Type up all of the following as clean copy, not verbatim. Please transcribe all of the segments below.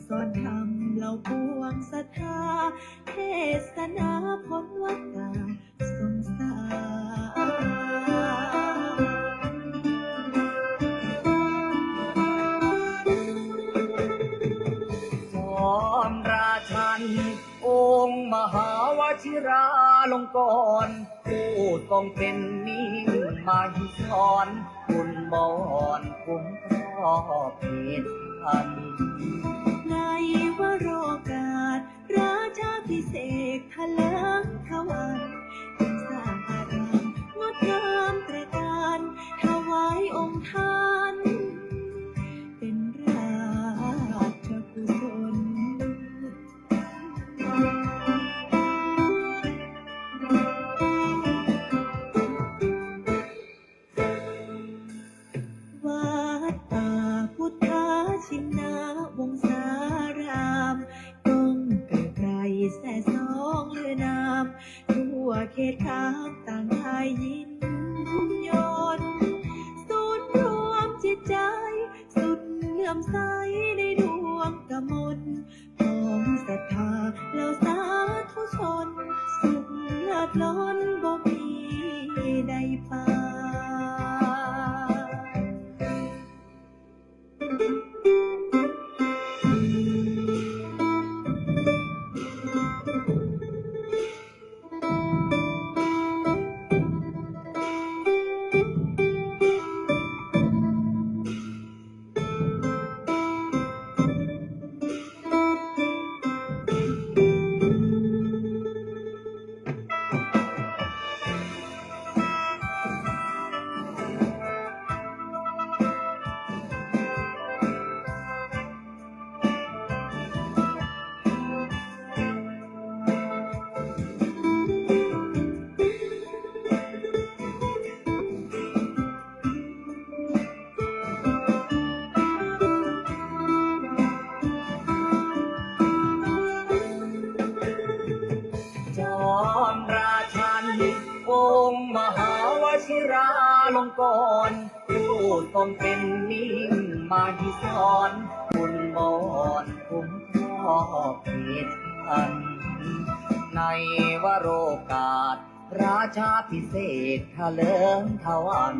สอนธรรมเหล่าปวงศรัทธาเทศนาผลวัดตาสงสารจอมราชันองค์มหาวชิราลงกรณ์ผู้ทรงเป็นนิ่งมาหิสอนคุณบอนคุ้มครอบเหตุพันในวโรกาสราชาพิเศษทะเลิงทวันสร้างอารามงดงามตระการถวายองค์ท่านเป็นราชกุศลวัดป่าพุทธชินาวงศารามก้องไกลไกลแส่สองเลือนามทั่วเขตข้ามต่างทายยินยนต์ศูนย์รวมจิตใจสุดเลื่อมใสในดวงกมลของศรัทธาเหล่าสาธุชนสุขเลิศล้นบ่มีใดปานจอมราชันองค์มหาวชิราลงกรณ์ผู้ทรงเป็นนิ่งมาหิสอนคุณบอนคุ้มครอบเหตุพันในวโรกาสราชาพิเศษทะเลิงทวัน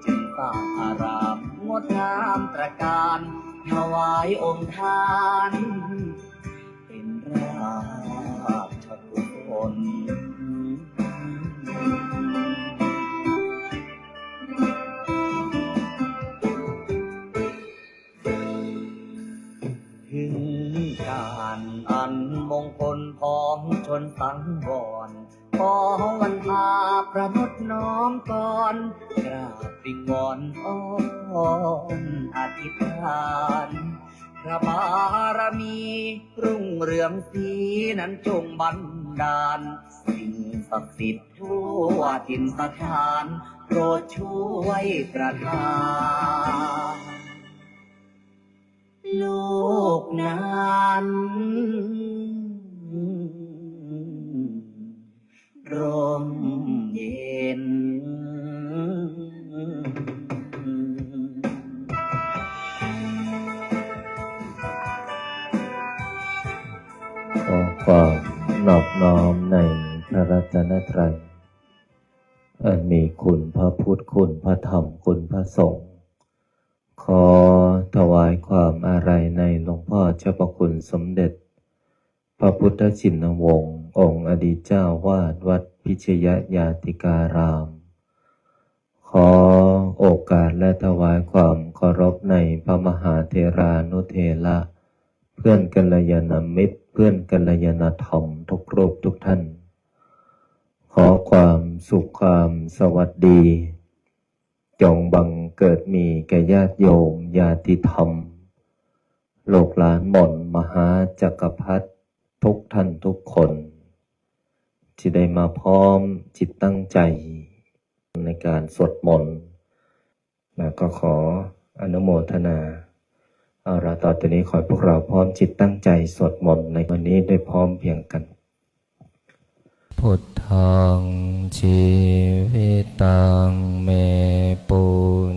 จึงสร้างอารามงดงามตระการถวายองค์ท่านเป็นราชกุศลถึงการอันมงคลของชนสังวรขอวันพาประนุษน้อมก่อนกราบวิงวอนอ้อนอธิษฐานพระบารมีรุ่งเรืองสีนั้นจงบันดาลสิ่งศักดิ์สิทธิ์ทั่วถิ่นสถานโปรดช่วยประทานโลกนั้นร่มเย็นขอความนอบน้อมในพระรัตนตรัยอันมีคุณพระพุทธคุณพระธรรมคุณพระสงฆ์ขอถวายความอาลัยในหลวงพ่อเจ้าประคุณสมเด็จพระพุทธชินวงศ์องค์อดีตเจ้าวาดวัดพิชยญาติการาม ขอโอกาสและถวายความเคารพในพระมหาเถรานุเถระเพื่อนกัลยาณมิตรเพื่อนกัลยาณธรรมทุกรูปทุกท่านขอความสุขความสวัสดีจงบังเกิดมีแก่ญาติโยมญาติธรรมโลกหลานหม่นมหาจักรพรรดิทุกท่านทุกคนที่ได้มาพร้อมจิตตั้งใจในการสวดมนต์แล้วก็ขออนุโมทนาเอาละต่อจากนี้ขอให้พวกเราพร้อมจิตตั้งใจสวดมนต์ในวันนี้ได้พร้อมเพียงกันพุทธังชีวิตังเมปุ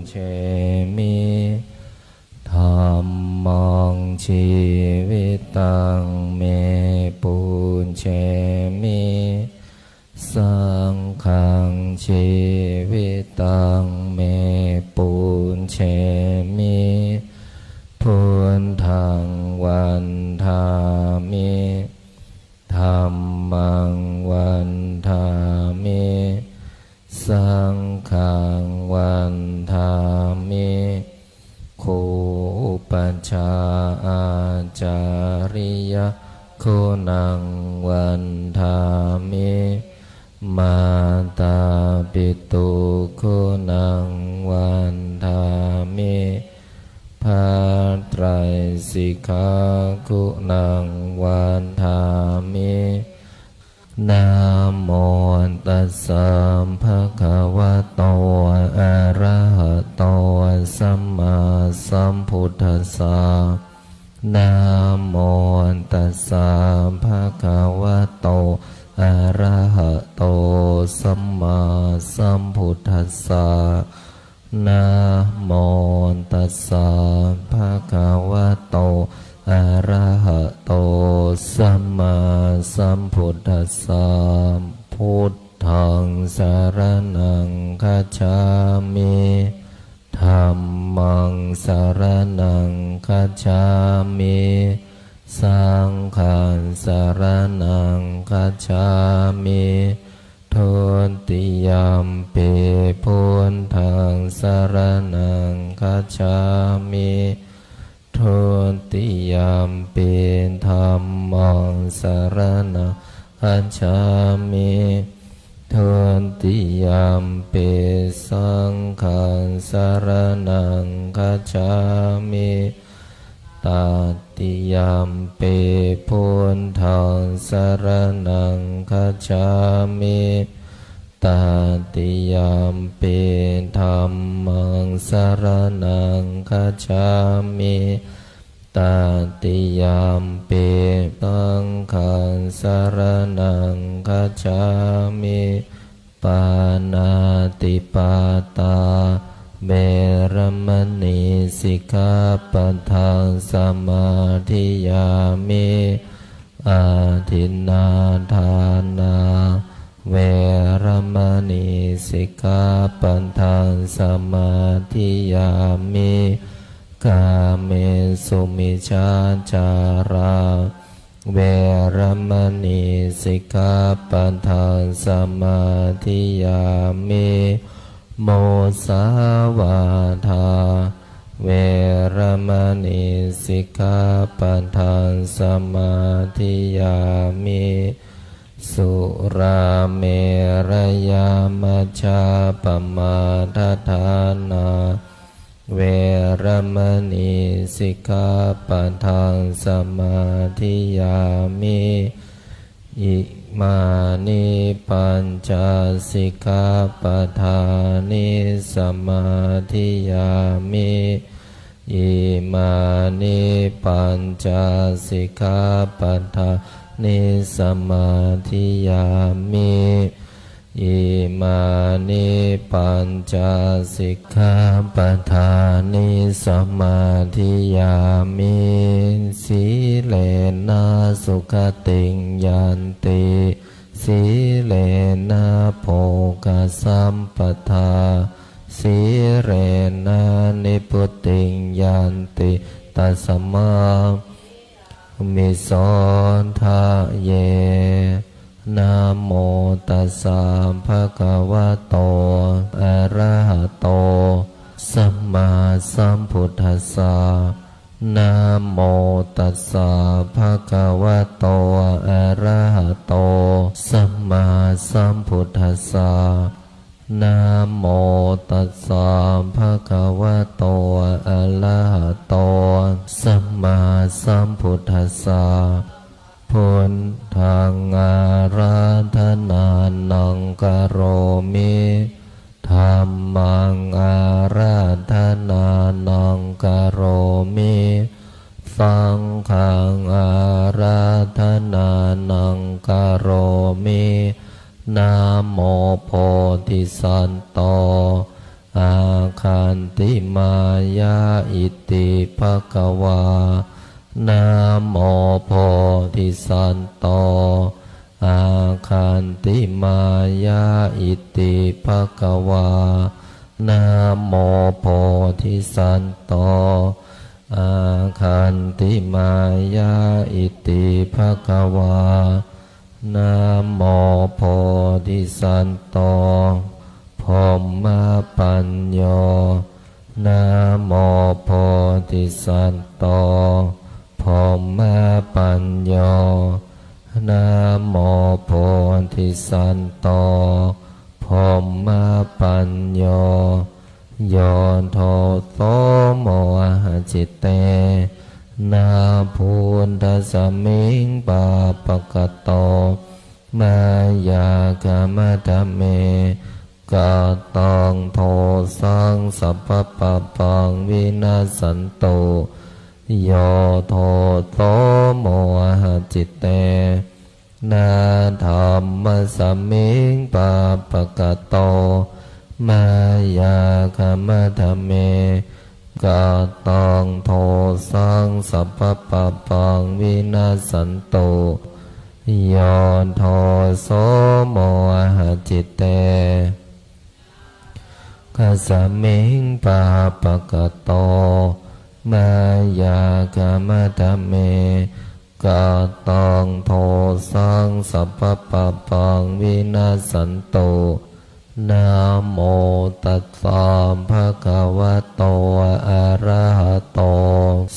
เชมิธัมมัง ชีวิตังเมปุญเชมิสังฆังชีวิตังเมปุญเชมิพุทธังวันทามิธัมมังวันทามิสังฆังวันทามิคูปัญชาอาจาริยคุณังวันทามิมาตาปิตุคุณังวันทามิภาไตรสิกขาคุณังวันทามินะโมตัสสะภะคะวะโตอะระหะโตสัมมาสัมพุทธัสสะนะโมตัสสะภะคะวะโตอะระหะโตสัมมาสัมพุทธัสสะนะโมตัสสะภะคะวะโตอะระหะโตสัมมาสัมพุทธัสสะพุทธังสรณังคัจฉามิธัมมังสรณังคัจฉามิสังฆังสรณังคัจฉามิทุติยัมปิพุทธังสรณังคัจฉามิทุติยัมปิธัมมังสรณังคัจฉามิทุติยัมปิสังฆังสรณังคัจฉามิตติยัมปิพุทธังสรณังคัจฉามิตติยัมปิธัมมังสรณังคัจฉามิตติยัมปิสังฆังสรณังคัจฉามิปานาติปาตาเวรมณีสิกขาปะทังสมาธิยามิอาทินนาทานาเวรมณีสิกขาปะทังสมาธิยามิกาเมสุมิจฉาจาราเวรมณีสิกขาปะทังสมาธิยามิโมสาวาทาเวรมณีสิกขาปะทังสมาธิยามิสุราเมรยามัชฌาปมาทฐานาเวรมณีสิกขาปะทังสมาธิยามิอิมานิปัญจสิกขาปทานิสมาธิยามิอิมานิปัญจสิกขาปทานิสมาธิยามิอิมานิปัญจสิกขาปทานิสมาธิยามิสีเลนะสุขติงยันติสีเลนะโภคสัมปทาสีเรนะนิพุติงยันติตัสมามิโสทะเยนะโมตัสสะภะคะวะโตอะระหะโตสัมมาสัมพุทธัสสะนะโมตัสสะภะคะวะโตอะระหะโตสัมมาสัมพุทธัสสะนะโมตัสสะภะคะวะโตอะระหะโตสัมมาสัมพุทธัสสะพุทธังอาราธนานังกโรมิธัมมังอาราธนานังกโรมิสังฆังอาราธนานังกโรมินะโมโพธิสัตโตอาคันติมายาอิติภะคะวา นะโมโพธิสัตว์โตอาคันติมายาอิติภควานะโมโพธิสัตว์โตอาคันติมายาอิติภควานะโมโพธิสัตว์โตพรหมปัญโยนะโมโพธิสัตว์โตพรหมปัญโยนะโมโพธิสัตว์โตพรหมปัญโยโยโทโสโมหะจิตเตนาภูนทสมิงปาปะกะโตมายากามะทะเมกาตังโทสังสัพพะปะปังวินาสันโตโยโทโสโมหะจิตเตนาธรรมสมิงปาปะกะโตมายาคามะทะเมกาตังโทสังสัพพะปะปังวินาสันโตโยโทโสโมหะจิตเตคัสมิงปาปะกะโตมายากามะทะเมกาตังโทสังสัพพะปะปังวินาสันโตนะโมตัสสะภะคะวะโตอะระหะโต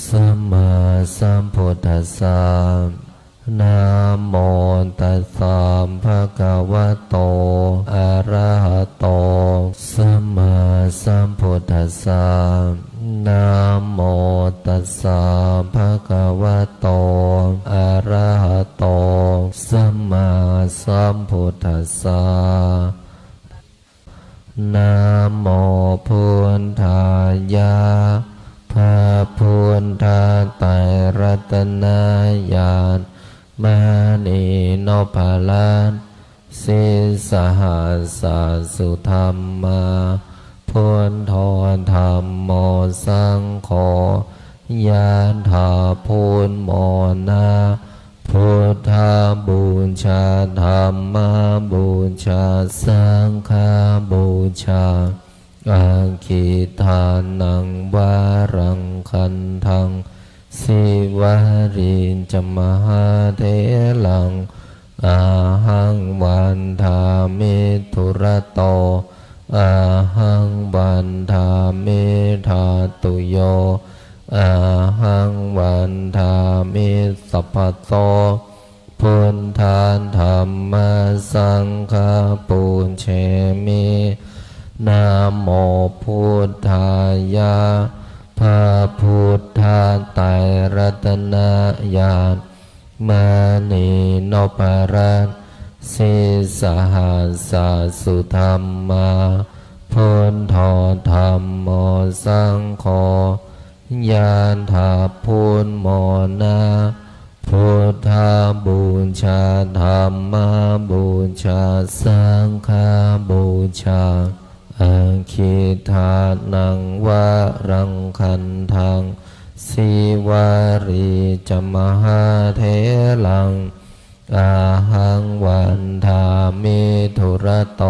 สัมมาสัมพุทธัสสะนะโมตัสสะภะคะวะโตอะระหะโตสัมมาสัมพุทธัสสะนะโมตัสสะภะคะวะโตอะระหะโตสัมมาสัมพุทธัสสะนะโมพุทธายะพระพุทธไตรรัตนญาณมณีโนภาลันสิสหัสสะสุธรรมาพุทโธธรรมโมสังโฆยะถาพุทโมนาพุทธบูชาธรรมบูชาสังฆบูชาอาคิทานังวารังคันทังสิวารินจมหาเทลังอาหังวันทามิทุระโตอาหังวันทามิธาตุโยอาหังวันทามิสัพพะโตพุทธานธรรมสังฆปุญเชมินะโมพุทธายะพระพุทธไตรรัตนญาณมณีโนภาลันสิสหัสสะสุธรรมาพุทโธธรรมโมสังโฆยะถาพุทโมนาพุทธบูชาธรรมบูชาสังฆบูชาอาคิทานังวารังคันทังสิวาริจมหาเทลังอาหังวันทามิทุระโต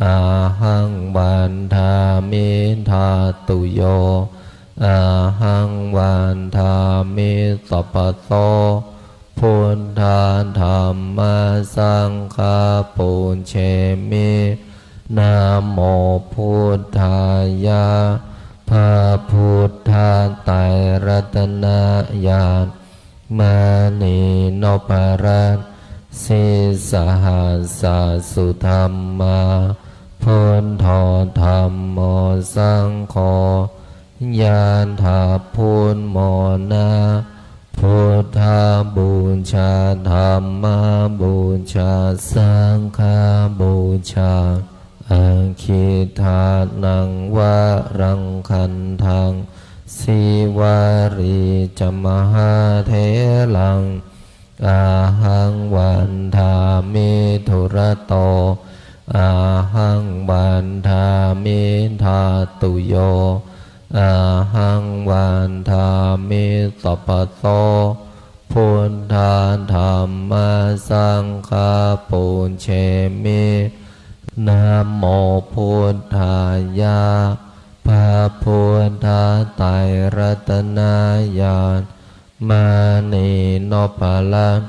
อาหังวันทามิธาตุโยอาหังวันทามิสัพพะโตพุทธานธรรมสังฆปุญเชมินะโมพุทธายะพระพุทธไตรรัตนญาณมณีโนภาลันสิสหัสสะสุธรรมาพุทโธธรรมโมสังโฆยะถาพุทโมนาพุทธบูชาธรรมบูชาสังฆบูชาอาคิทานังวารังคันทังสิวาริจมหาเทลังอาหังวันทามิทุระโตอาหังวันทามิธาตุโย อาหังวันทามิสัพพโสพุทธาธรรมสังฆาปุญเชมินะโมพุทธายะพระพุทธไตรรัตนญาณมานีนพลัง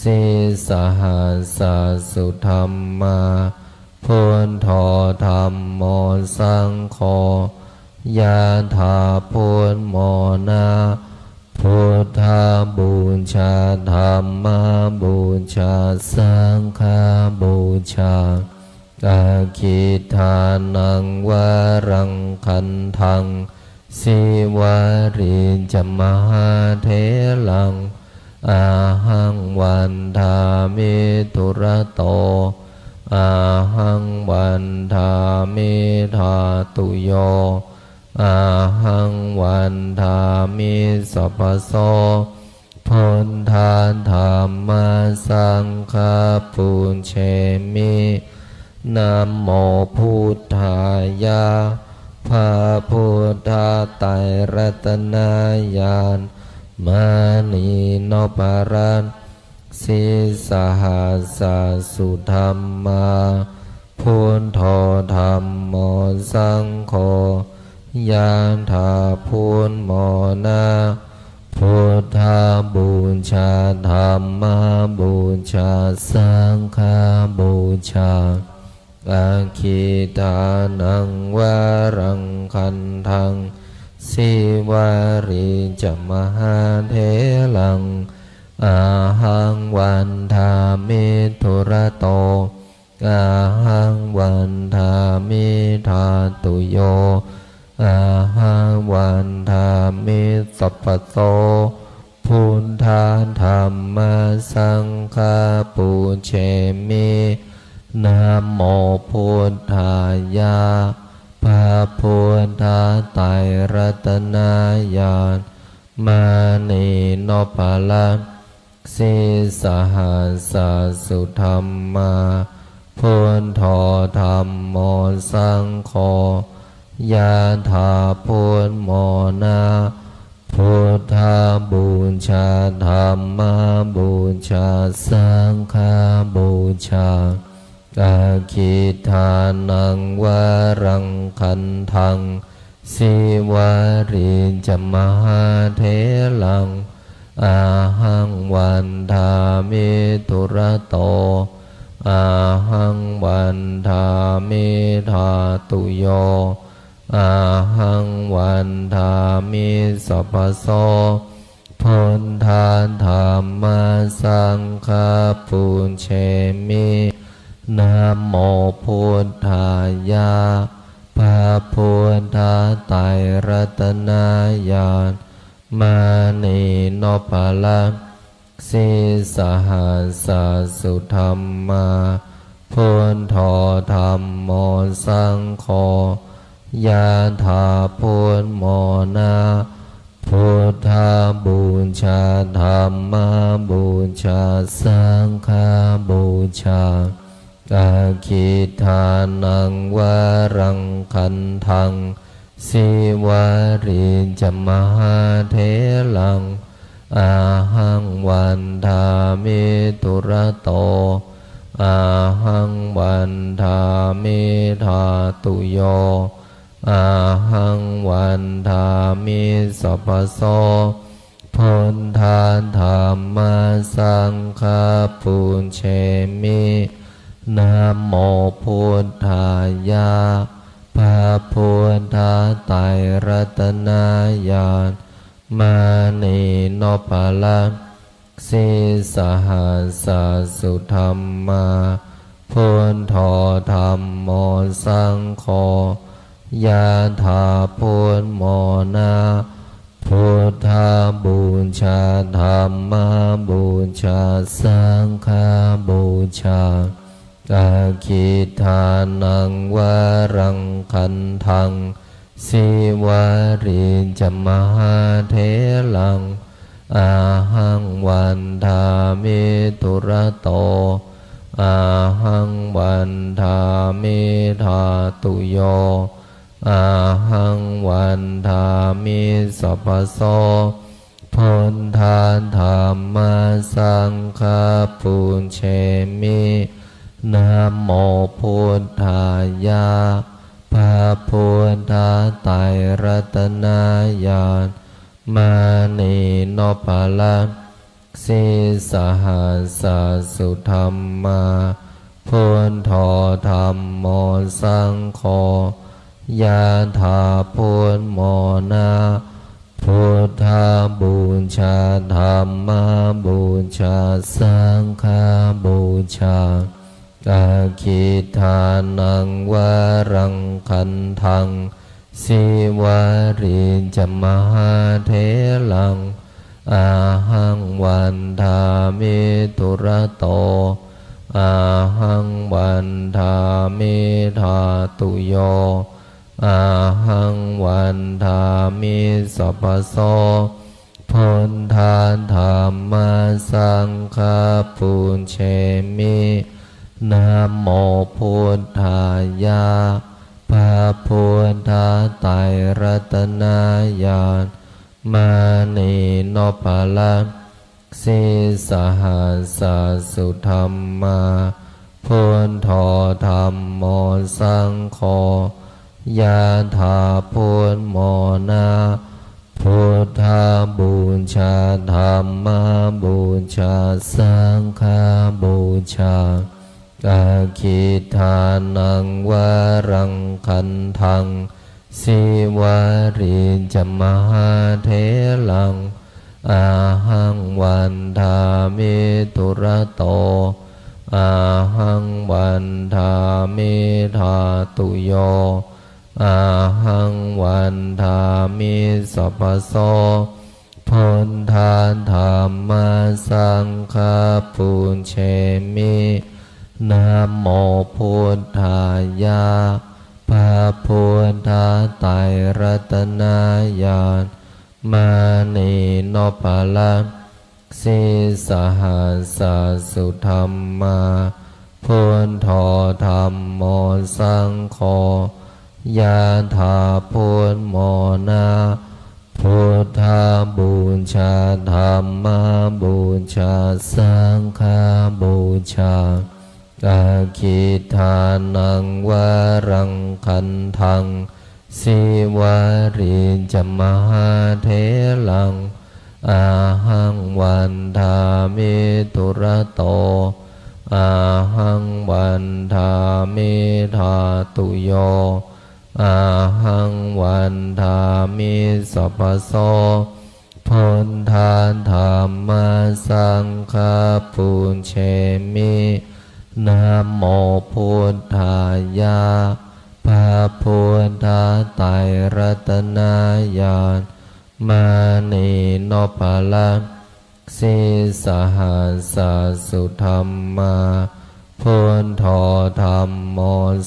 สิสหัสสุธรรมาพุทโธธรรมโมสังโฆยะถาพุทโมนาพุทธาบูชาธรรมบูชาสังฆบูชาอาคิทานังวารังคันทังสิวาริจมหาเถลังอาหังวันทามิทุระโตอาหังวันทามิธาตุโยอาหังวันทามิสัพพโสพุทธาธรรมสังฆาปุญเชมินะโมพุทธายะพระพุทธไตรรัตนญาณมานีนพรัตน์สิสหัสสุธรรมาพุทโธธรรมโมสังโฆยะถาพุทโมนาพุทธาบูชาธรรมบูชาสังฆบูชาอาคิทานังวารังคันทังสิวาริจมหาเถลังอาหังวันทามิทุระโตอาหังวันทามิธาตุโยอาหังวันทามิสัพพโสพุทธาธรรมสังฆาปุญเชมินะโมพุทธายะพระพุทธไตรรัตนญาณมานีนพลังสิสหัสสุธรรมาพุทโธธรรมโมสังโฆยะถาพุทโมนาพุทธาบูชาธรรมบูชาสังฆบูชาอาคิทานังวารังคันทังสิวาริจมหาเถลังอาหังวันทามิทุระโตอาหังวันทามิธาตุโยอาหังวันทามิสัพพโสพุทธาธรรมสังฆาปุญเชมินะโมพุทธายะพระพุทธไตรรัตนญาณมานีนพลังสิสหัสสุธรรมาพุทโธธรรมโมสังโฆยะถาพุทโมนาพุทธาบูชาธรรมบูชาสังฆบูชาอาคิทานังวารังคันทังสิวาริจมหาเถลังอาหังวันทามิทุระโตอาหังวันทามิธาตุโยอาหังวันทามิสัพพโสพุทธาธรรมสังฆาปุญเชมินะโมพุทธายะพระพุทธไตรรัตนญาณมานีนพลังสิสหัสสุธรรมาพุทโธธรรมโมสังโฆยะถาพุทโมนาพุทธาบูชาธรรมบูชาสังฆบูชาอาคิทานังวารังคันทังสิวาริจมหาเถลังอาหังวันทามิทุระโตอาหังวันทามิธาตุโย อาหังวันทามิสัพพโสพุทธาธัมมาสังฆาปุญเชมินะโมพุทธายะพระพุทธไตรรัตนญาณมานีโนปะละสิสหัสสุธรรมาพุทโธธัมโมสังโฆยะถาพุทโมนาพุทธาบูชาธัมมาบูชาสังฆาบูชาอาคิทานังวารังคันทังสิวาริจมหาเถลังอาหังวันทามิตุระโตอาหังวันทามิธาตุโยอาหังวันทามิสัพพโสพุทธาธัมมาสังฆาปุญเชมินะโมพุทธายะพระพุทธไตรรัตนญาณมานีโนปะละสิสหัสสุธรรมาพุทโธธัมโมสังโฆยะถาพุทโมนาพุทธาบูชาธัมมาบูชาสังฆาบูชาอาคิทานังวารังคันทังสิวาริจมหาเถลังอาหังวันทามิตุระโตอาหังวันทามิธาตุโยอาหังวันทามิสัพพโสพุทธาธัมมาสังฆาปุญเชมินะโมพุทธายะพระพุทธไตรรัตนญาณมานีโนปะละสิสหัสสุธรรมาพุทโธธัมโมสังโฆยะถาพุทโมนาพุทธาบูชาธัมมาบูชาสังฆาบูชาอาคิทานังวารังคันทังสิวาริจมหาเถลังอาหังวันทามิตุระโตอาหังวันทามิธาตุโยอาหังวันทามิสัพพโสพุทธาธัมมาสังฆาปุญเชมินะโมพุทธายะพระพุทธไตรรัตนญาณมานีโนปะละสิสหัสสุธรรมาพุทโธธัมโม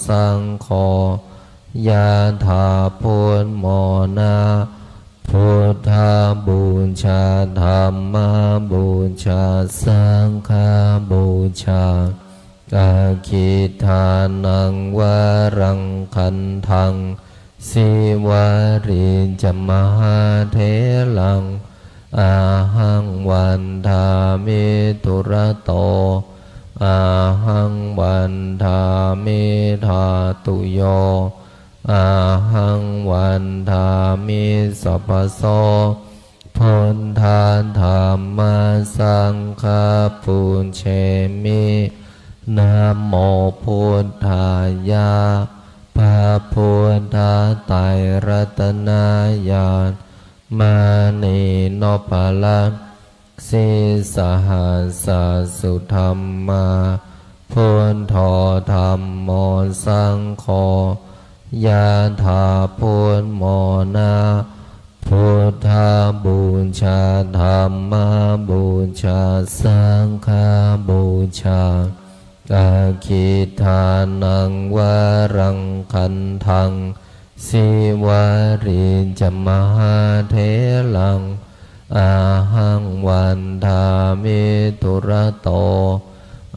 สังโฆยะถาพุทโมนาพุทธาบูชาธัมมาบูชาสังฆาบูชาอาคิทานังวารังคันทังสิวาริจมหาเถลังอาหังวันทามิตุระโตอาหังวันทามิธาตุโยอาหังวันทามิสัพพโสพุทธาธัมมาสังฆาปุญเชมินะโมพุทธายะพระพุทธไตรรัตนญาณมานีโนปะละสิสหัสสุธรรมาพุทโธธัมโมสังโฆยะถาพุทโมนาพุทธาบูชาธัมมาบูชาสังฆาบูชาอาคิทานังวารังคันทังสิวาริจมหาเถลังอาหังวันทามิตุระโต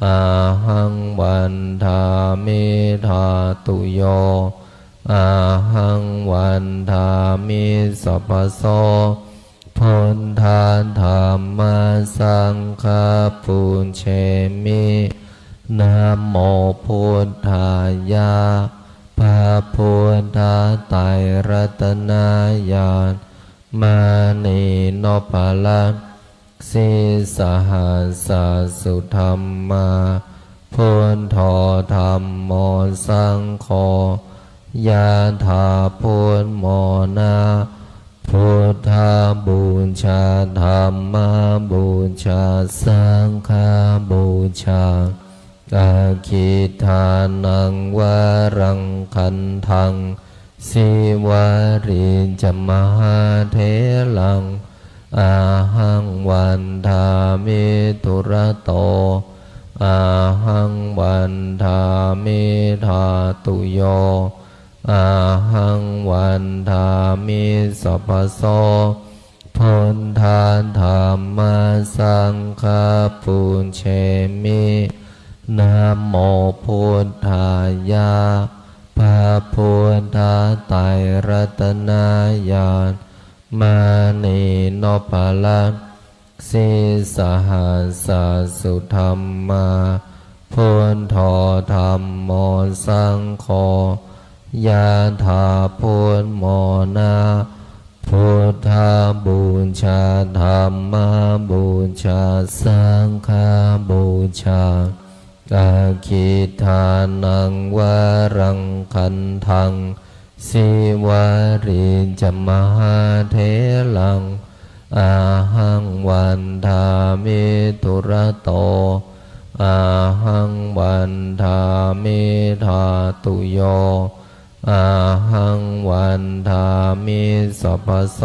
อาหังวันทามิธาตุโย อาหังวันทามิสัพพโสพุทธาธัมมาสังฆาปุญเชมินะโมพุทธายะพระพุทธไตรรัตนญาณมานีโนปะละสิสหัสสะสุธรรมาพุทโธธัมโมสังโฆยะถาพุทโมนาพุทธาบูชาธัมมาบูชาสังฆาบูชาอาคิทานังวารังคันทังสิวาริจมหาเถลังอาหังวันทามิตุระโตอาหังวันทามิธาตุโยอาหังวันทามิสัพพโสพุทธาธัมมาสังฆาปุญเชมินะโมพุทธายะพระพุทธไตรรัตนญาณมานีโนปะละสิสหัสสะสุธรรมาพุทโธธัมโมสังโฆยะถาพุทโมนาพุทธาบูชาธัมมาบูชาสังฆาบูชาอาคิทานังวารังคันทังสิวาริจมหาเถลังอาหังวันทามิตุระโตอาหังวันทามิธาตุโยอาหังวันทามิสัพพโส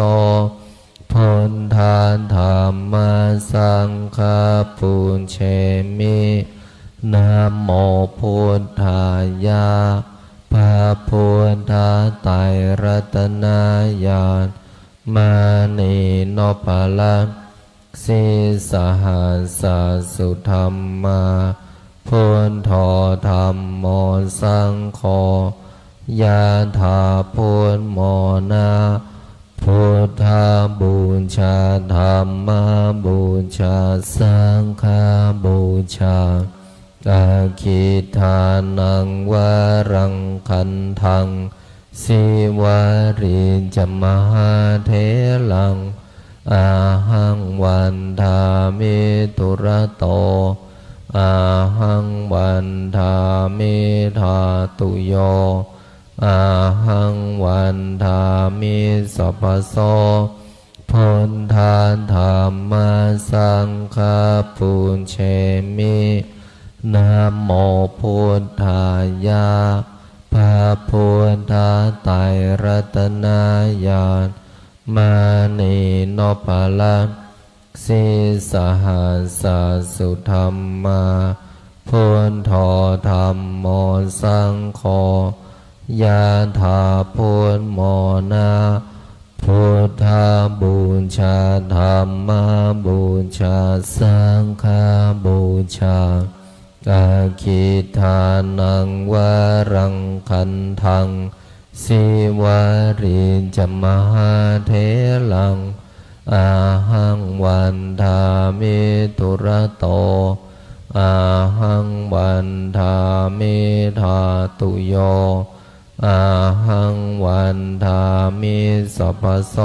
พุทธาธัมมาสังฆาปุญเชมินะโมพุทธายะพระพุทธไตรรัตนญาณมานีโนปะละสิสหัสสะสุธรรมาพุทโธธัมโมสังโฆยะถาพุทโมนาพุทธาบูชาธัมมาบูชาสังฆาบูชาอาคิทานังวารังคันทังสิวาริจมหาเถลังอาหังวันทามิตุระโตอาหังวันทามิธาตุโยอาหังวันทามิสัพพโสพุทธาธัมมาสังฆาปุญเชมินะโมพุทธายะพระพุทธไตรรัตนญาณมานีโนปะละสิสหัสสะสุธรรมาพุทโธธัมโมสังโฆยะถาพุทโมนาพุทธาบูชาธัมมาบูชาสังฆาบูชาอาคิทานังวารังคันทังสิวาริจมหาเถลังอาหังวันทามิตุระโตอาหังวันทามิธาตุโยอาหังวันทามิสัพพโส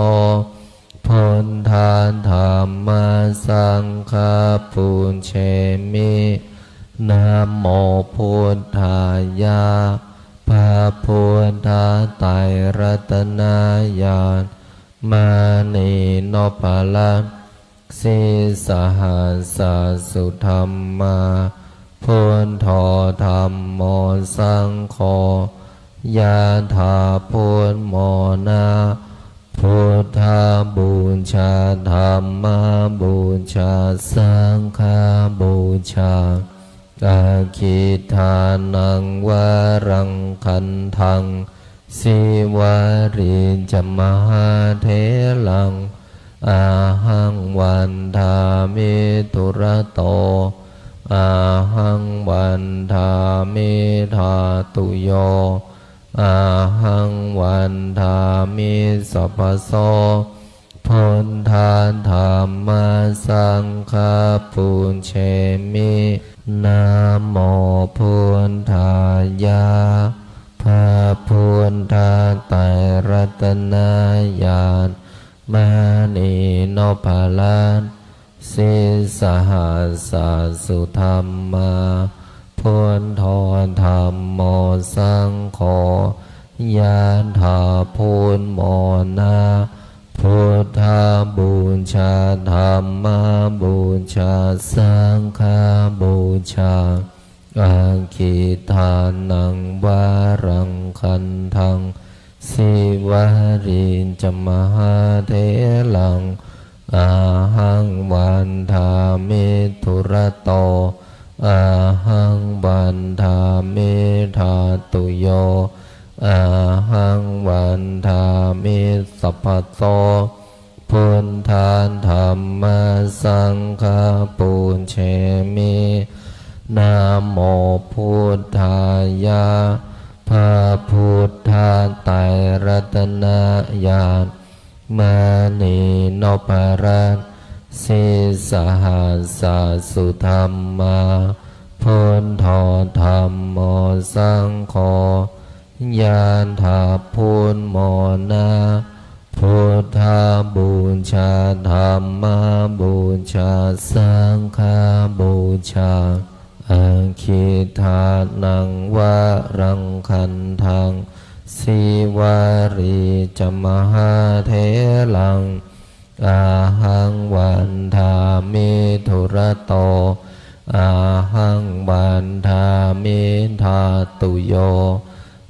พุทธาธัมมาสังฆาปุญเชมินะโมพุทธายะพระพุทธไตรรัตนญาณมานีโนปะละสิสหัสสะสุธรรมาพุทโธธัมโมสังโฆยะถาพุทโมนาพุทธาบูชาธัมมาบูชาสังฆาบูชาอาคิทานังวารังคันทังสิวาริจมหาเถลังอาหังวันทามิตุระโตอาหังวันทามิธาตุโย อาหังวันทามิสัพพโสพุทธาธัมมาสังฆาปุญเชมินะโมพุทธายะพระพุทธไตรรัตนญาณมณีโนภาลันสิสหัสสสุธรรมาพุทโธธรรมโมสังโฆยานถาพุทโมนาพุทธาบูชาธรรมบูชาสังฆบูชาอาคิทานังวารังคันทังสิวารินจมหาเถลังอาหังวันทามิทุระโตอาหังวันทามิธาตุโยอาหังวันทามิสัพพโสพุทธาธัมมาสังฆาปุญเชมินะโมพุทธายะพระพุทธไตรรัตนญาณมณีโนภารันสิสหัสสสุธรรมาพุทโธธรรมโมสังโฆยานถาพุทโมนาพุทธาบูชาธรรมบูชาสังฆบูชาอาคิทานังวารังคันทังสิวาริจมหาเถลังอาหังวันทามิทุระโตอาหังวันทามิธาตุโย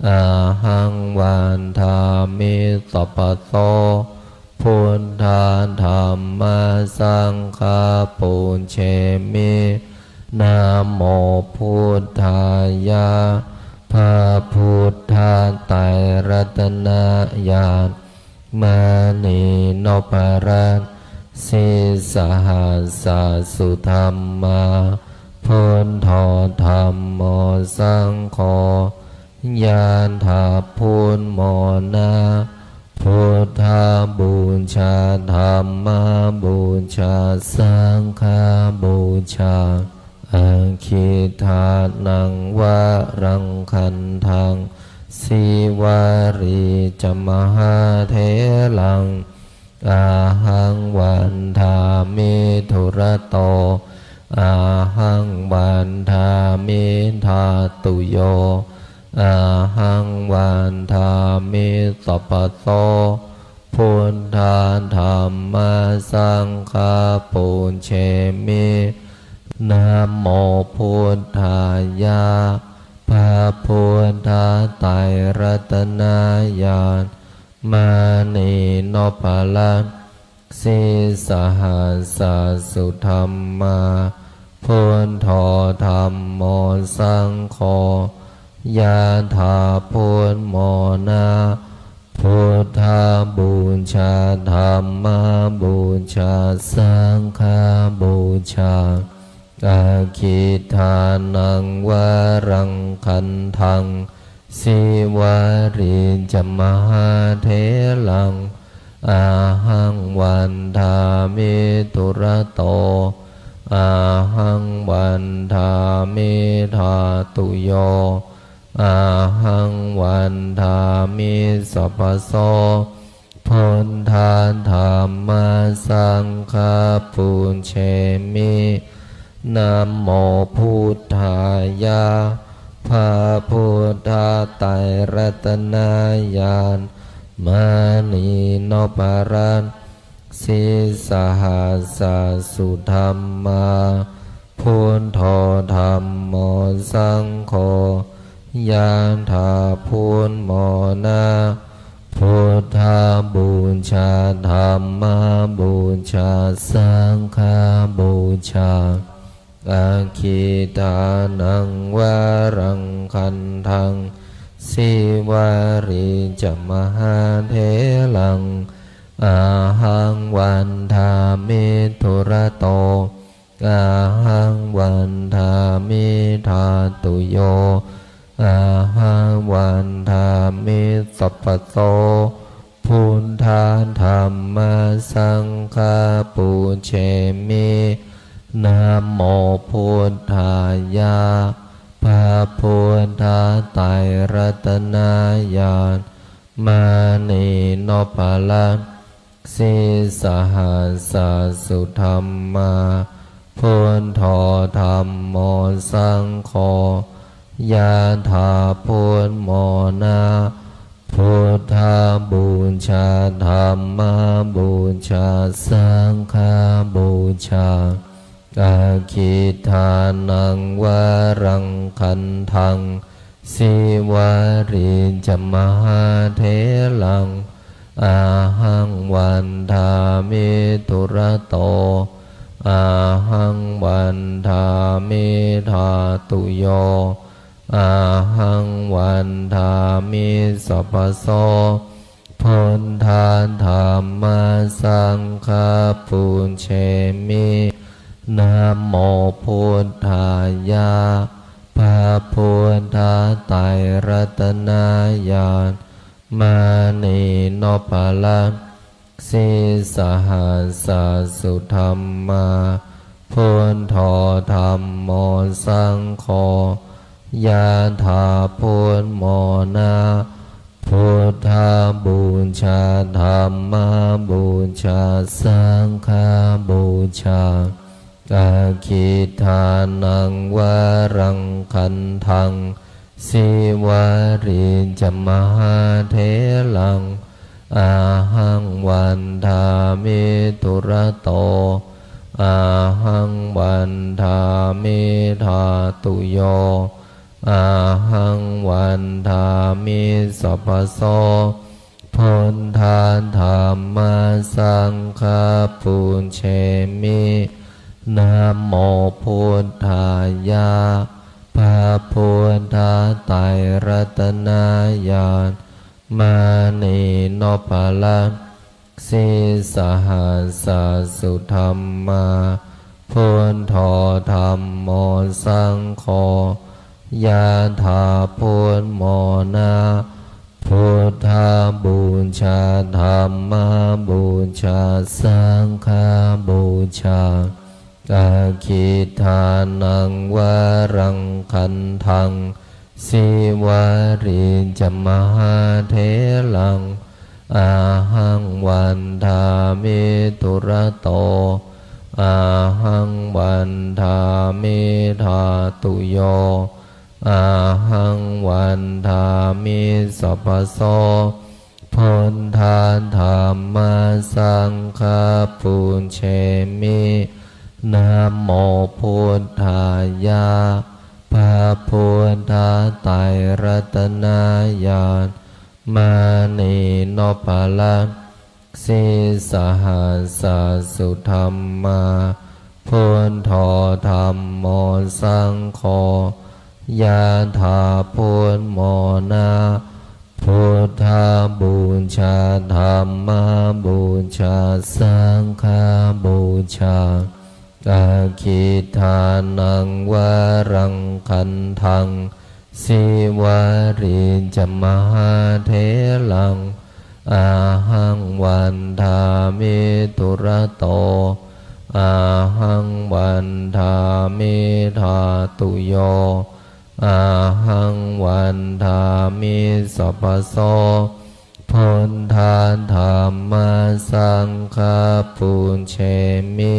อาหังวันทามิสัพพโสพุทธาธัมมาสังฆาปุญเชมินะโมพุทธายะพระพุทธไตรรัตนญาณมณีโนภารันสิสหัสสสุธรรมาพุทโธธรรมโมสังโฆยานถาพุทโมนาพุทธาบูชาธรรมบูชาสังฆบูชาอาคิทานังวารังคันทังสิวาริจมหาเถลังอาหังวันทามิทุระโตอาหังวันทามิธาตุโยอาหังวันทามิสัพพโสพุทธาธัมมาสังฆาปุญเชมินะโมพุทธายะพระพุทธไตรรัตนญาณมณีโนภาลันสิสหัสสสุธรรมาพุทโธธรรมโมสังโฆยาถาพุทโมนาพุทธาบูชาธรรมบูชาสังฆบูชาอาคิทานังวารังคันทังสิวาริจมหาเถลังอาหังวันทามิทุระโตอาหังวันทามิธาตุโยอาหังวันทามิสัพพโสพุทธาธัมมาสังฆาปุญเชมินะโมพุทธายะพระพุทธไตรรัตนญาณมณีโนภารันสิสหัสสสุธรรมาพุทโธธรรมโมสังโฆยานถาพุทโมนาพุทธาบูชาธรรมบูชาสังฆบูชาอาคิทานังวารังคันทังสิวาริจมหาเถลังอาหังวันทามิทุระโตอาหังวันทามิธาตุโยอาหังวันทา ฆาปูเชมินะโมพุทธายะพระพุทธไตรรัตนญาณมานีโนปะละสิสหัสสุธรรมาพุทโธธรรมโมสังโฆยะถาพุทโมนะพุทธบูชาธรรมบูชาสังฆบูชาอาคิทานังวรังคันทังสิวาริจมหาเถลังอาหังวันทามิตุระโตอาหังวันทามิธาตุโยอาหังวันทามิสัพพโสพุทธาธรรมสังฆปูเชมินะโมพุทธายะพระพุทธไตรรัตนญาณมานีโนปะละสิสหัสสุธรรมาพุทโธธรรมโมสังโฆยะถาพุทโมนะพุทธบูชาธรรมบูชาสังฆบูชาอาคิทานังวรังคันทังสิวาริจมหาเถลังอาหังวันทามิตุระโตอาหังวันทามิธาตุโยอาหังวันทามิสัพพโสพุทธาธรรมสังฆปูเชมินะโมพุทธายะพระพุทธไตรรัตนญาณมานีโนปะละสิสหัสสุธรรมาพุทโธธรรมโมสังโฆยะถาพุทโมนะพุทธบูชาธรรมบูชาสังฆบูชาอาคิทานังวรังคันทังสิวาริจมหาเถลังอาหังวันทามิตุระโตอาหังวันทามิธาตุโยอาหังวันทามิสัพพโสพุทธาธรรมสังฆปูเชมินะโมพุทธายะพระพุทธไตรรัตนญาณมานีโนปะละสิสหัสสุธรรมาพุทโธธรรมโมสังโฆยะถาพุทโมนะพุทธบูชาธรรมบูชาสังฆบูชาอาคิทานังวรังคันทังสิวาริจมหาเถลังอาหังวันทามิตุระโตอาหังวันทามิธาตุโยอาหังวันทามิสัพพโสพุทธาธรรมสังฆปูเชมิ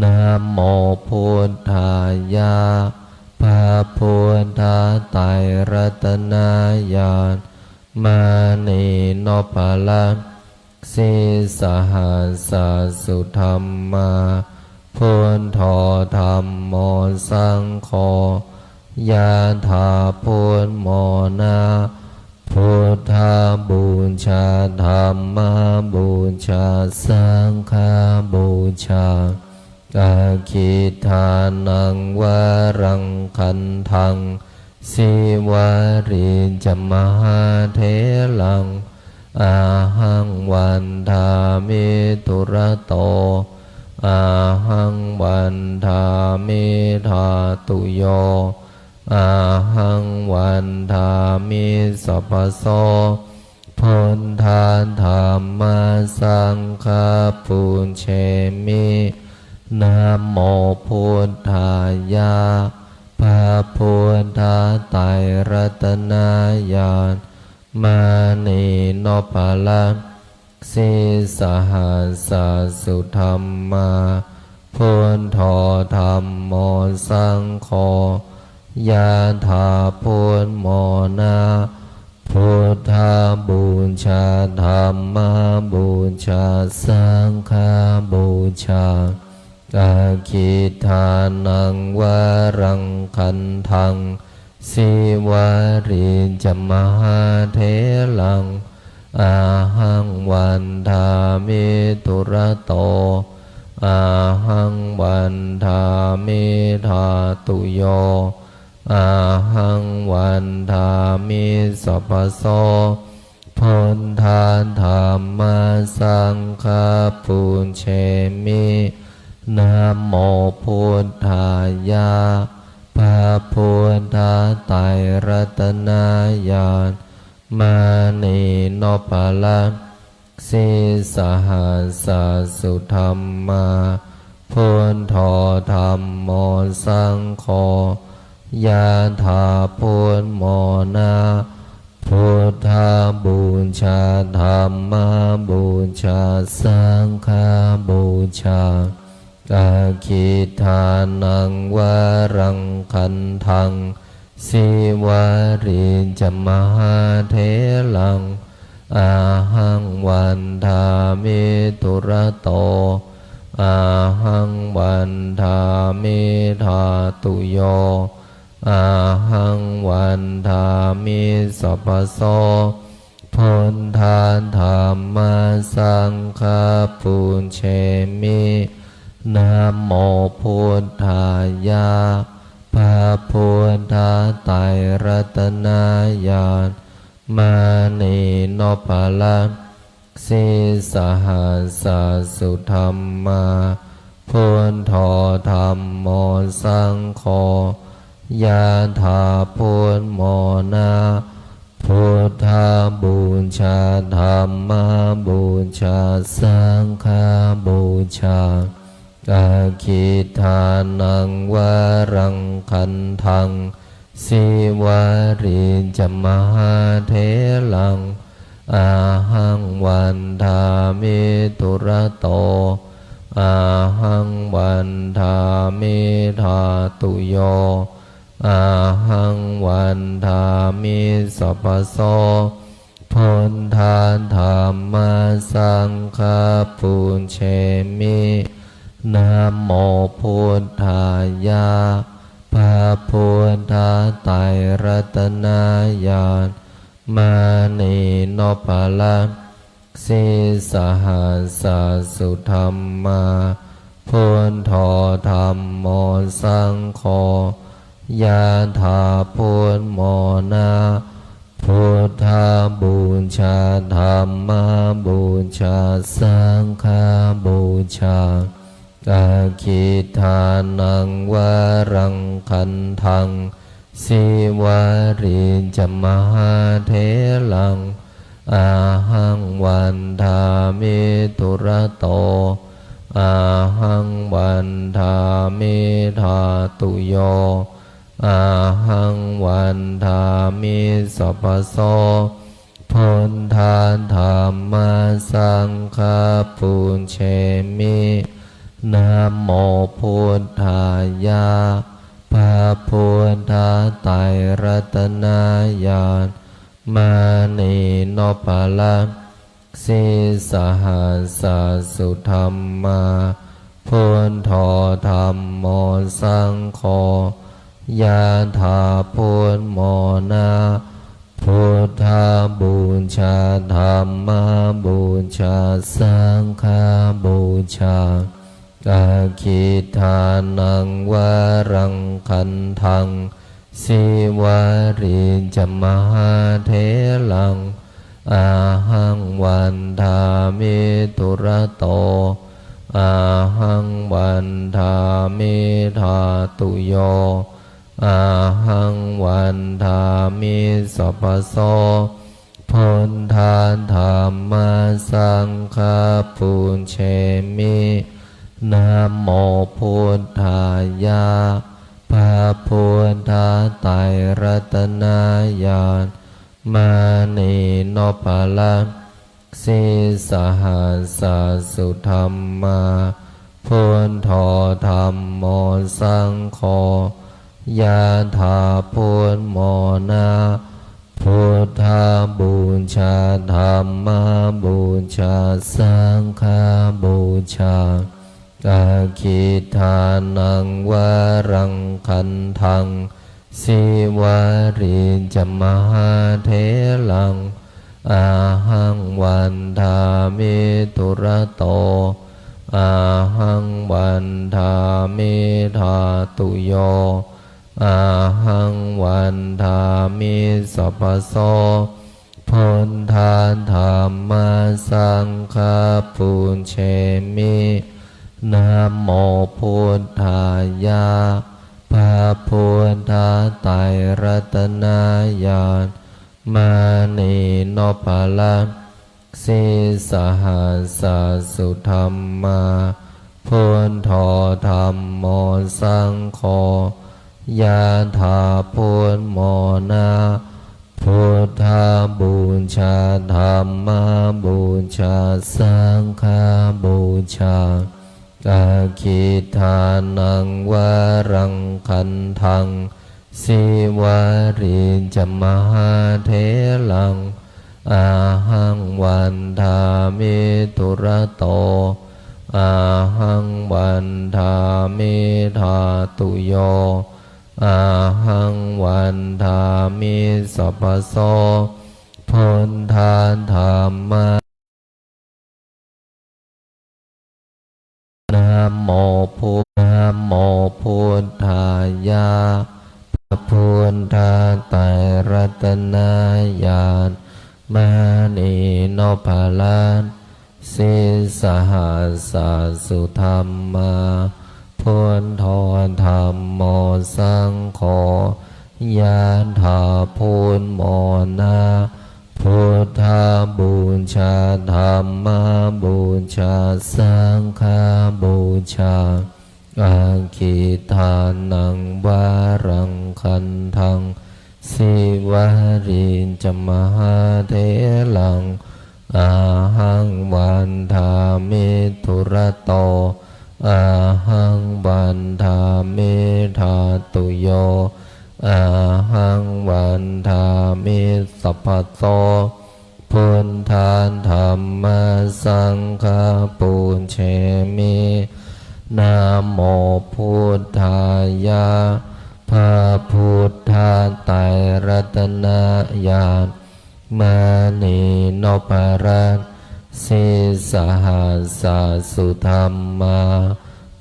นะโมพุทธายะพระพุทธไตรรัตนญาณมานีโนปะละสิสหัสสุธรรมาพุทโธธรรมโมสังโฆยะถาพุทโมนะพุทธบูชาธรรมบูชาสังฆบูชาอาคิทานังวรังคันทังสิวาริจมหาเถลังอาหังวันทามิตุระโตอาหังวันทามิธาตุโยอาหังวันทามิสัพพโสพุ พุทธาธัมมาสังฆาปุญเชมินะโมพุทธายะพระพุทธไตรรัตนญาณมานีโนภลังสิสหัสสสุธรรมาพุทโธธัมโมสังโฆยะถาพุทโมนาพุทธาบูชาธัมมาบูชาสังฆาบูชาอาคิทานังวารังคันทังสิวาริจมหาเถลังอาหังวันทามิตุระโตอาหังวันทามิธาตุโยอาหังวันทามิสัพพโสพุทธาธัมมาสังฆาปุญเชมินะโมพุทธายะพระพุทธไตรรัตนญาณมานีโนภลังสิสหัสสสุธรรมาพุทโธธัมโมสังโฆยะถาพุทโมนาพุทธาบูชาธัมมาบูชาสังฆาบูชาอาคิทานังวารังคันทังสิวาริจมหาเถลังอาหังวันทามิตุระโตอาหังวันทามิธาตุโยอาหังวันทามิสัพพโสพุทธาธัมมาสังฆาปุญเชมินะโมพุทธายะพระพุทธไตรรัตนญาณมานีโนภลังสิสหัสสสุธรรมาพุทโธธัมโมสังโฆยะถาพุทโมนาพุทธาบูชาธัมมาบูชาสังฆาบูชาอาคิทานังวารังคันทังสิวาริจมหาเถลังอาหังวันทามิตุระโตอาหังวันทามิธาตุโยอาหังวันทามิสัพพโสพุทธาธัมมาสังฆาปุญเชมินะโมพุทธายะพระพุทธไตรรัตนญาณมานีโนภลังสิสหัสสสุธรรมาพุทโธธัมโมสังโฆยะถาพุทโมนาพุทธาบูชาธัมมาบูชาสังฆาบูชาอาคิทานังวารังคันทังสิวาริจมหาเถลังอาหังวันทามิตุระโตอาหังวันทามิธาตุโยอาหังวันทามิสัพพโสพุทธาธัมมาสังฆาปุญเชมินะโมพุทธายะพระพุทธไตรรัตนญาณมานีโนภลังสิสหัสสสุธรรมาพุทโธธัมโมสังโฆยะถาพุทโมนาพุทธาบูชาธัมมาบูชาสังฆาบูชาอาคิทานังวารังคันทังสิวาริจมหาเถลังอาหังวันทามิตุระโตอาหังวันทามิธาตุโยอาหังวันทามิสัพพโส พุ พุทธาธัมมาสังฆาปุญเชมินะโมพุทธายะพระพุทธไตรรัตนญาณมานีโนภลังสิสหัสสะสุธรรมาพุทโธธัมโมสังโฆยะถาพุทโมนาพุทธาบูชาธัมมาบูชาสังฆาบูชาอาคิทานังวารังคันทังสิวาริจมหาเถลังอาหังวันทามิตุระโตอาหังวันทามิธาตุโยอาหังวันทามิสัพพโสพุทธาธัมมาสังฆาปุญเชมินะโมพุทธายะพระพุทธไตรรัตนญาณมานีโนภลังสิสหัสสะสุธรรมาพุทโธธัมโมสังโฆยะถาพุทโมนาพุทธาบูชาธัมมาบูชาสังฆาบูชาอาคิทานังวารังคันทังสิวาริจมหาเถลังอาหังวันทามิตุระโตอาหังวันทามิธาตุโยอาหังวันทามิสัพพโสพุทธาธัมมานะโมพุทธายะพระพุทธไตรรัตนญาณมานีโนภลังสิสหัสสะสุธรรมาพุทโธธัมโมสังโฆยะถาพุทโมนาพุทธาบูชาธัมมาบูชาสังฆาบูชาอาคิทานังวารังคันทังสิวาริจมหาเถลังอาหังวันทามิตุระโตอาหังวันทามิธาตุโยอาหังวันทามิสัพพโสพุทธาธัมมาสังฆาปุญเชมินะโมพุทธายะพระพุทธไตรรัตนญาณมานีโนภลังสิสหัสสะสุธรรมา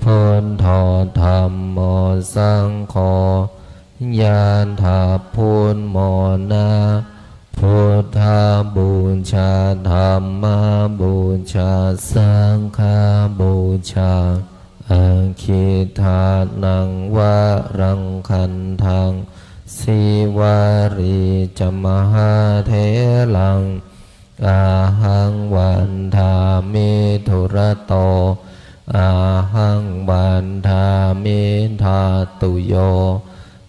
พุทโธธัมโมสังโฆยะถาพุทโมนาพุทธาบูชาธัมมาบูชาสังฆาบูชาอาคิทานังวารังคันทังสิวาริจมหาเถลังอาหังวันทามิตุระโตอาหังวันทามิธาตุโย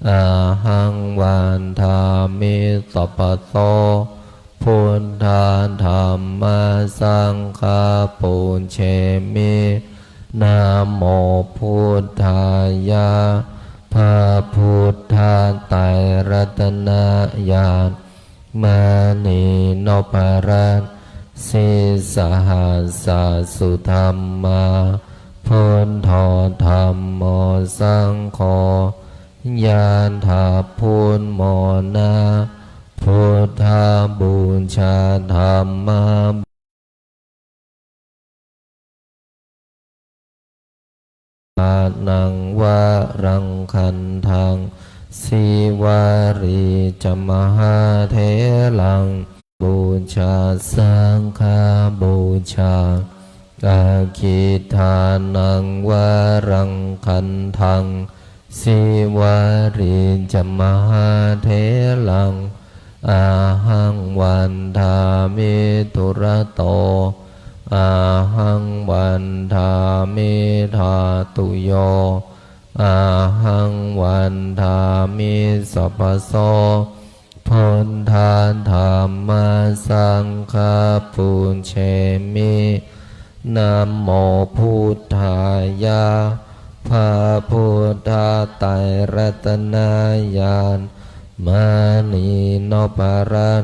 อาหังวันทามิสัพพโสพุทธาธัมมาสังฆาปุญเชมินะโมพุทธายะพระพุทธไตรรัตนญาณมานีโนภลังสิสหัสสะสุธรรมาพุทโธธัมโมสังโฆยะถาพุทโมนาพุทธาบูชาธัมมาอานังวารังคันทังสิวาริจมหาเถลังบูชาสังฆาบูชาอาคิทานังวารังคันทังสิวาริจมหาเถลัง อาหังวันทามิทุระโตอาหังวันทามิธาตุโยอาหังวันทามิสัพพโสพุทธาธัมมาสังฆาปุญเชมินะโมพุทธายะพระพุทธไตรรัตนญาณมานีโนปารัน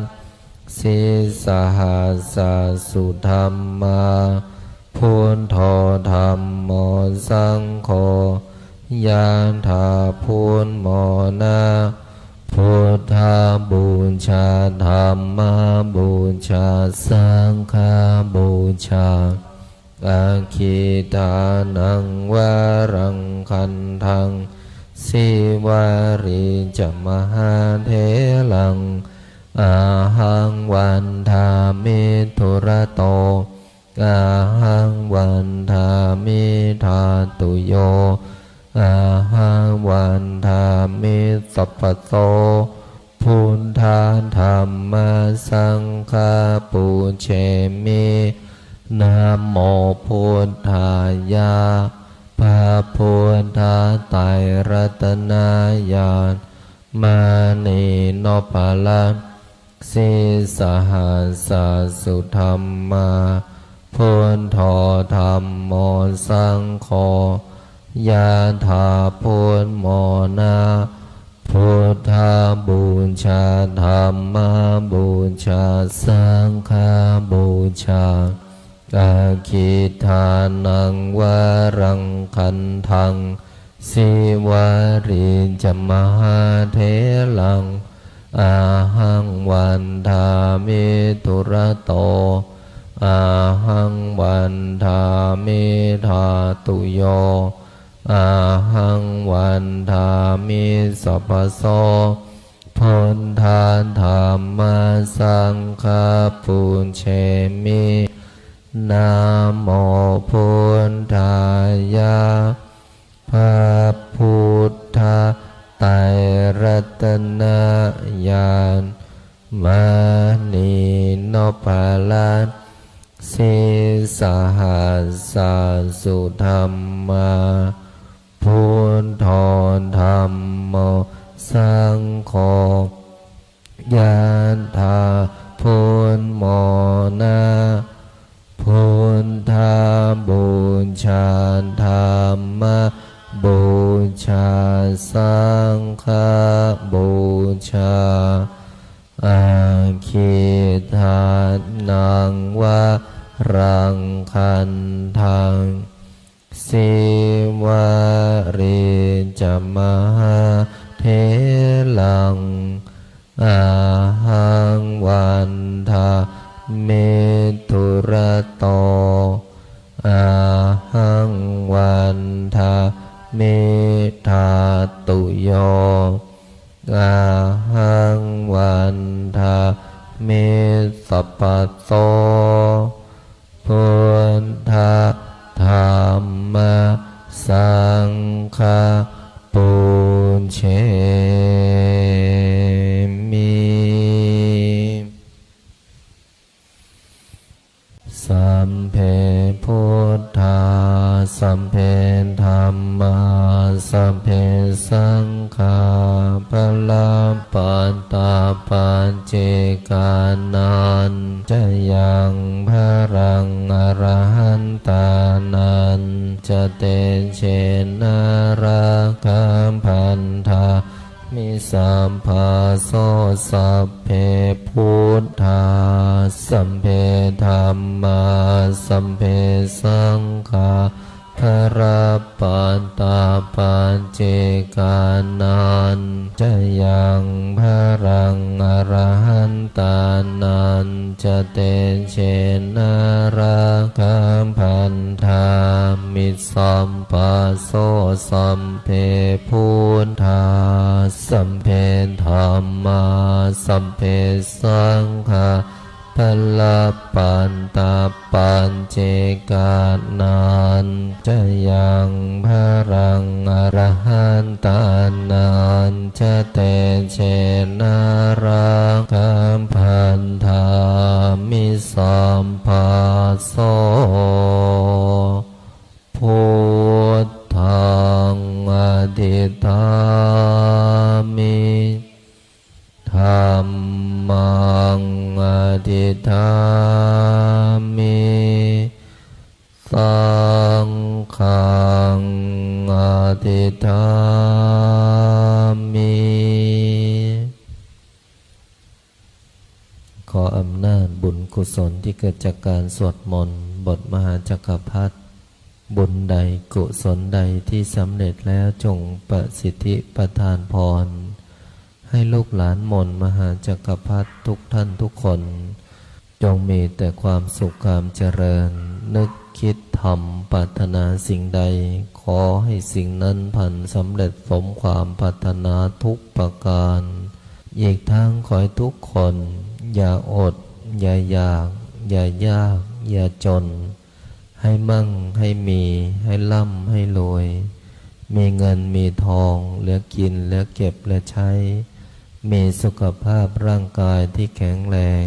สิสหัสสสุธรรมาพุทโธธัมโมสังโฆยานถาพุทโมนาพุทธาบูชาธัมมาบูชาสังฆาบูชาอาคิตานังวารังคันทังสิวาริจมหาเถลังอาหังวันทามิทุระโตอาหังวันทามิธาตุโยอาหังวันทามิสัพพโสพุทธาธัมมาสังฆาปุเชมินะโมพุทธายะพระพุทธไตรรัตนญาณมานีโนปาลันสิสหัสสสุธรรมาพุทโธธัมโมสังโฆยะถาพุทโมนาพุทธาบูชาธัมมาบูชาสังฆาบูชาอาคิทานังวารังคันทังสิวาริจมหาเถลังอาหังวันทามิทุระโตอาหังวันทามิธาตุโยอาหังวันทามิสัพพโสพุทธาธัมมาสังฆาปุญเชมินะโมพุทธายะพระพุทธไตรรัตนญาณมานีโนปาลันสิสหัสสสุธรรมาพุทโธธัมโมสังโฆยะถาพุทโมนาพุทธาบูชาธัมมาบูชาสังฆาบูชาอาคิทานังวารังคันทังสิวาริจมหาเถลังอาหังวันทามิทุระโตอาหังวันทามิธาตุโยอาหังวันทามิสัพพโสพุทธาธัมมาสังฆาปุญเชมิสัมเพพุทธาสัมเพธัมมาสัมเพสังฆาพลัมปันตาปัญเจกานันจะยังพรังอรหันตานันจะเตเชนาราคัมพันธามิสัมภาโสสัพเพพุทธาสัมเพธัมมาสัมเพสังฆาพระปันตาปัญเจกานันจะยังพรังอรหันตานันจะเตเชนาราคัมพันธามิสัมภาโสสัมเพพุทธาสัมเพธัมมาสัมเพสังฆาพ ละปันตาปัญเจกานันจะยังพรังอรหันตานันจะเตเชนารังคัมพันธามิสัมปัสโสพุทธังอธิฐามิธัมมังอธิฐามิสังฆังอธิฐามิขออำนาจบุญกุศลที่เกิดจากการสวดมนต์บทมหาจักรพรรดิบุญใดกุศลใดที่สำเร็จแล้วจงประสิทธิประทานพรให้ลูกหลานมนต์มหาจักรพรรดิทุกท่านทุกคนจงมีแต่ความสุขความเจริญนึกคิดทำปรารถนาสิ่งใดขอให้สิ่งนั้นพันสำเร็จสมความปรารถนาทุกประการอีกทั้งขอให้ทุกคนอย่าอดอย่าอยากอย่ายากอย่าจนให้มั่งให้มีให้ร่ำให้รวยมีเงินมีทองเหลือกินเหลือเก็บเหลือใช้มีสุขภาพร่างกายที่แข็งแรง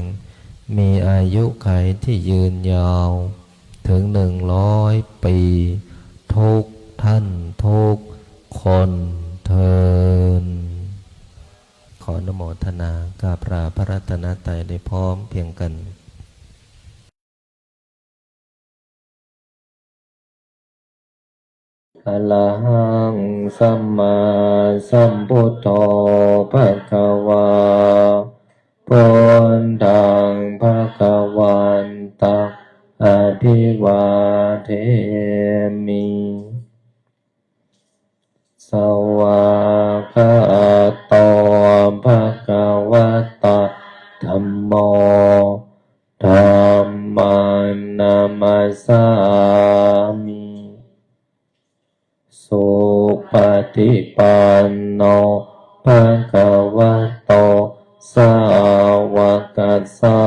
มีอายุขัยที่ยืนยาวถึง100 ปีทุกท่านทุกคนเทินขออนุโมทนากราบลาพระรัตนตรัยได้พร้อมเพียงกันอะระหังสัมมาสัมพุทโธภะคะวาพุทธังภะคะวันตังอภิวาเทมิสวากขาโตภะคะวะตะธัมโมธัมมังนามัสสามิสุปฏิปันโนภะคะวะโตสาวกสั